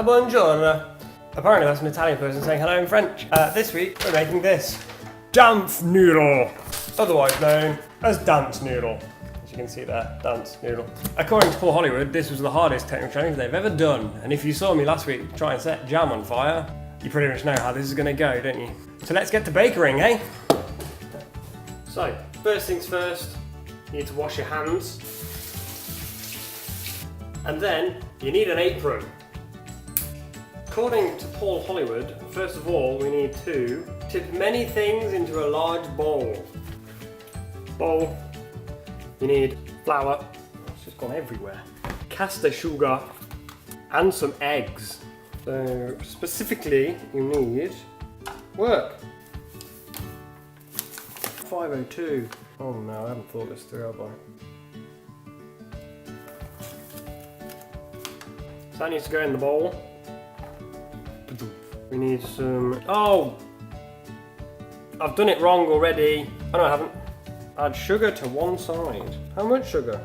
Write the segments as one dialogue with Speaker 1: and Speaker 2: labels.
Speaker 1: Buongiorno. Apparently that's an Italian person saying hello in French. This week we're making this Dampfnudel, otherwise known as Dancenoodle. As you can see there, Dancenoodle. According to Paul Hollywood, this was the hardest technical challenge they've ever done. And if you saw me last week try and set jam on fire, you pretty much know how this is going to go, don't you? So let's get to bakering, eh? So, first things first, you need to wash your hands. And then, you need an apron. According to Paul Hollywood, first of all, we need to tip many things into a large bowl. Bowl. You need flour. It's just gone everywhere. Caster sugar. And some eggs. So, specifically, you need work. 502. Oh no, I haven't thought this through, have I? So that needs to go in the bowl. We need some... Oh! I've done it wrong already. Oh no, I haven't. Add sugar to one side. How much sugar?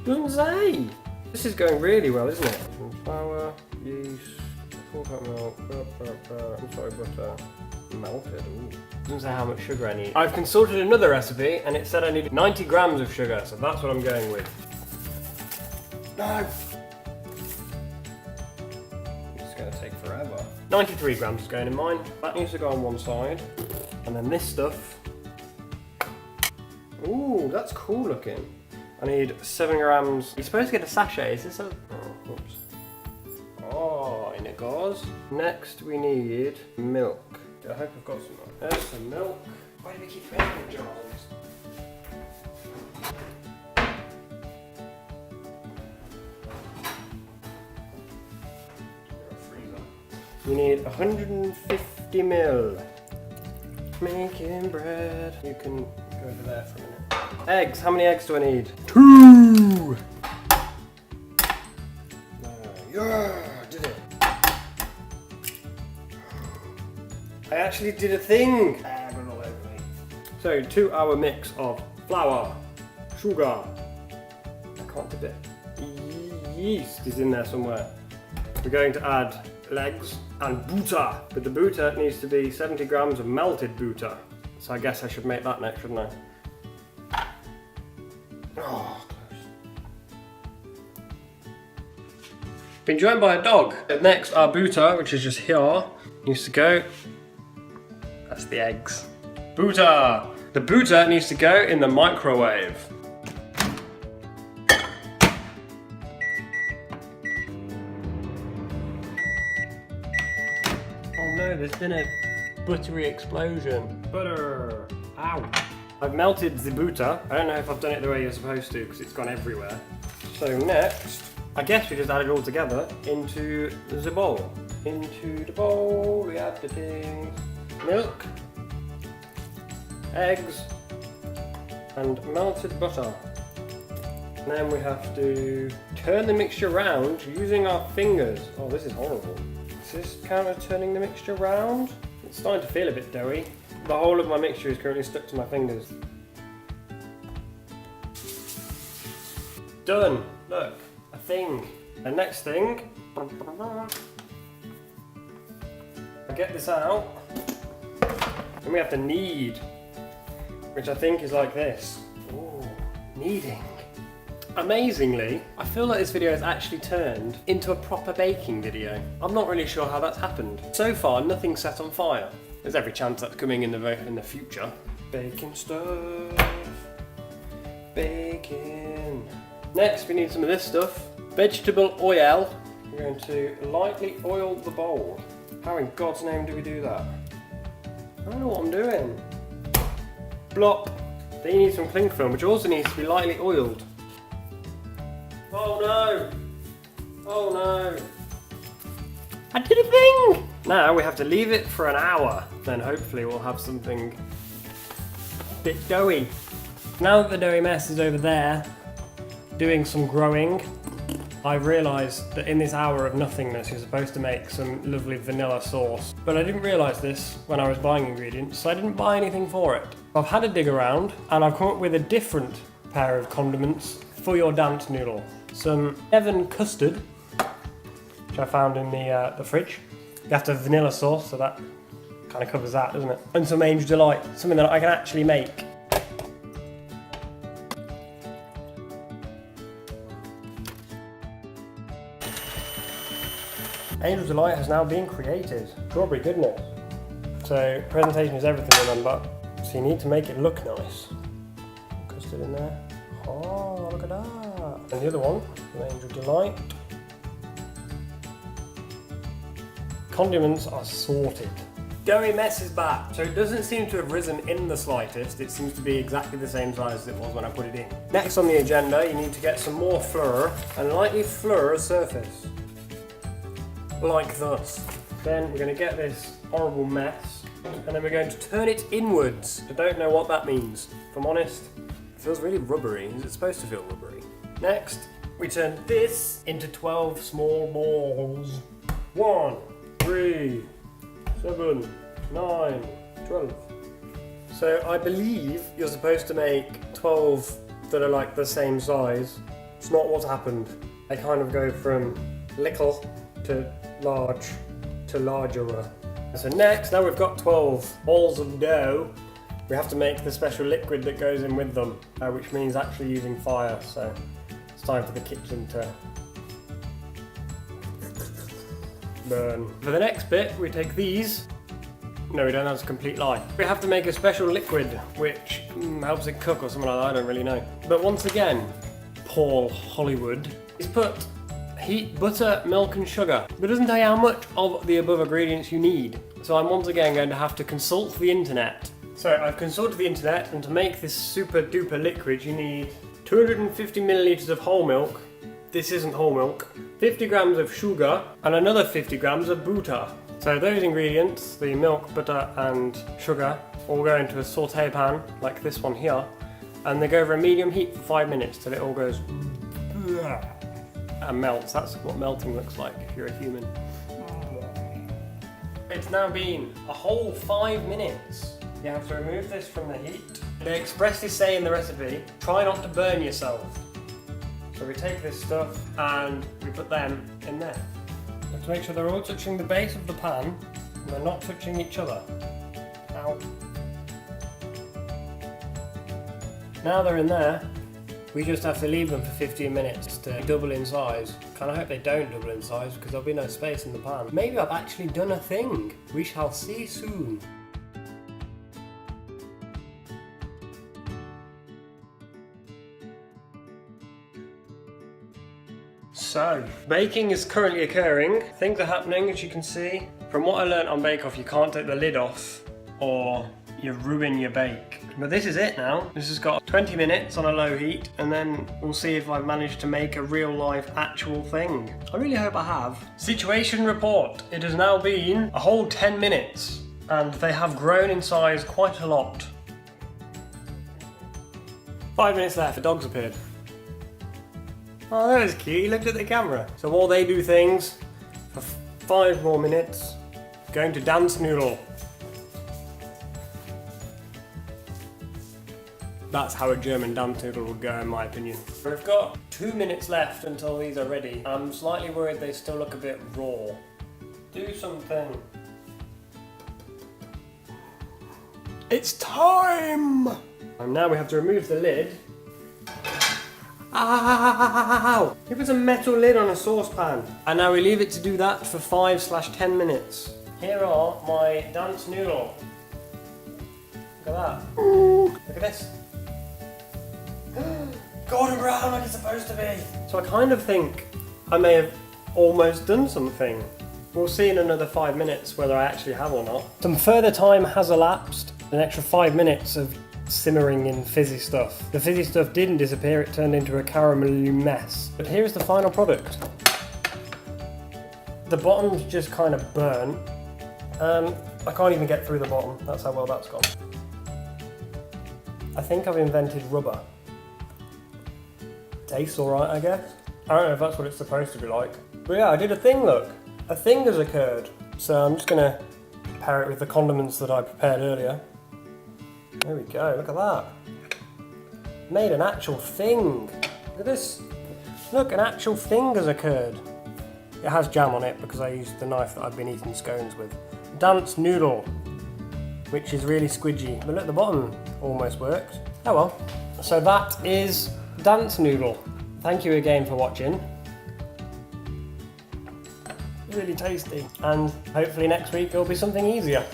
Speaker 1: Doesn't say! This is going really well, isn't it? Some flour, yeast, full fat milk, I'm sorry, butter. Melted, ooh. Doesn't say how much sugar I need. I've consulted another recipe and it said I need 90 grams of sugar, so that's what I'm going with. No! It's going to take forever. 93 grams is going in mine. That needs to go on one side. And then this stuff. Ooh, that's cool looking. I need 7 grams. You're supposed to get a sachet, is this a... Oh, oops. Oh, in it goes. Next we need milk. I hope I've got some milk. There's some milk. Why do we keep making jars? You need 150 ml. Making bread. You can go over there for a minute. Eggs. How many eggs do I need? 2! Yeah, did it. I actually did a thing! I got it all over me. So, 2-hour mix of flour, sugar. I can't dip it. Yeast is in there somewhere. We're going to add legs and butter. But the butter needs to be 70 grams of melted butter. So I guess I should make that next, shouldn't I? Oh, close. Been joined by a dog. Next, our butter, which is just here, needs to go. That's the eggs. Butter! The butter needs to go in the microwave. Oh no, there's been a buttery explosion. Butter! Ow! I've melted the butter. I don't know if I've done it the way you're supposed to because it's gone everywhere. So next, I guess we just add it all together into the bowl. Into the bowl, we add the things. Milk, eggs, and melted butter. And then we have to turn the mixture around using our fingers. Oh, this is horrible. Does this count as turning the mixture around? It's starting to feel a bit doughy. The whole of my mixture is currently stuck to my fingers. Done. Look, a thing. The next thing, I get this out. Then we have to knead, which I think is like this. Ooh, kneading. Amazingly, I feel like this video has actually turned into a proper baking video. I'm not really sure how that's happened. So far, nothing's set on fire. There's every chance that's coming in the future. Baking stuff. Baking. Next, we need some of this stuff. Vegetable oil. We're going to lightly oil the bowl. How in God's name do we do that? I don't know what I'm doing. Blop. Then you need some cling film, which also needs to be lightly oiled. Oh no! Oh no! I did a thing! Now we have to leave it for an hour. Then hopefully we'll have something a bit doughy. Now that the doughy mess is over there, doing some growing, I've realised that in this hour of nothingness you're supposed to make some lovely vanilla sauce. But I didn't realise this when I was buying ingredients, so I didn't buy anything for it. I've had a dig around and I've come up with a different pair of condiments for your Dampfnudel. Some Devon custard, which I found in the fridge. You have to have vanilla sauce, so that kind of covers that, doesn't it? And some Angel Delight, something that I can actually make. Angel Delight has now been created. Strawberry goodness. So presentation is everything, remember. So you need to make it look nice. Custard in there. Oh, look at that. And the other one, Angel Delight. Condiments are sorted. Doughy mess is back. So it doesn't seem to have risen in the slightest. It seems to be exactly the same size as it was when I put it in. Next on the agenda, you need to get some more flour and lightly flour a surface. Like thus. Then we're going to get this horrible mess and then we're going to turn it inwards. I don't know what that means. If I'm honest, it feels really rubbery. Is it supposed to feel rubbery? Next, we turn this into 12 small balls. 1, 3, 7, 9, 12. So I believe you're supposed to make 12 that are like the same size. It's not what's happened. They kind of go from little to large to larger. So next, now we've got 12 balls of dough, we have to make the special liquid that goes in with them, which means actually using fire. So it's time for the kitchen to burn. For the next bit, we take these. No, we don't, that's a complete lie. We have to make a special liquid which helps it cook or something like that, I don't really know. But once again, Paul Hollywood, he's put heat, butter, milk and sugar, but it doesn't tell you how much of the above ingredients you need. So I'm once again going to have to consult the internet. So I've consulted the internet, and to make this super duper liquid you need 250 millilitres of whole milk. This isn't whole milk. 50 grams of sugar and another 50 grams of butter. So those ingredients, the milk, butter and sugar, all go into a saute pan like this one here, and they go over a medium heat for 5 minutes till it all goes and melts. That's what melting looks like if you're a human. It's now been a whole 5 minutes. You have to remove this from the heat. They expressly say in the recipe, try not to burn yourself. So we take this stuff and we put them in there. We have to make sure they're all touching the base of the pan and they're not touching each other. Ow. Now they're in there, we just have to leave them for 15 minutes to double in size. Kind of hope they don't double in size because there'll be no space in the pan. Maybe I've actually done a thing. We shall see soon. So, baking is currently occurring. Things are happening, as you can see. From what I learned on Bake Off, you can't take the lid off or you ruin your bake. But this is it now. This has got 20 minutes on a low heat, and then we'll see if I've managed to make a real life actual thing. I really hope I have. Situation report. It has now been a whole 10 minutes and they have grown in size quite a lot. 5 minutes left, the dog's appeared. Oh, that was cute, he looked at the camera. So while they do things, for 5 more minutes, going to Dancenoodle. That's how a German Dampfnudel would go in my opinion. We've got 2 minutes left until these are ready. I'm slightly worried they still look a bit raw. Do something. It's time! And now we have to remove the lid. Ow! It was a metal lid on a saucepan. And now we leave it to do that for 5/10 minutes. Here are my Dancenoodle. Look at that. Look at this. Golden brown like it's supposed to be. So I kind of think I may have almost done something. We'll see in another 5 minutes whether I actually have or not. Some further time has elapsed. An extra 5 minutes of simmering in fizzy stuff. The fizzy stuff didn't disappear, it turned into a caramelly mess. But here's the final product. The bottom's just kind of burnt. I can't even get through the bottom, that's how well that's gone. I think I've invented rubber. Tastes alright, I guess. I don't know if that's what it's supposed to be like. But yeah, I did a thing, look. A thing has occurred. So I'm just gonna pair it with the condiments that I prepared earlier. There we go, look at that. Made an actual thing. Look at this. Look, an actual thing has occurred. It has jam on it because I used the knife that I've been eating scones with. Dancenoodle, which is really squidgy, but look, the bottom almost works. Oh well. So that is Dancenoodle. Thank you again for watching. Really tasty, and hopefully next week it'll be something easier.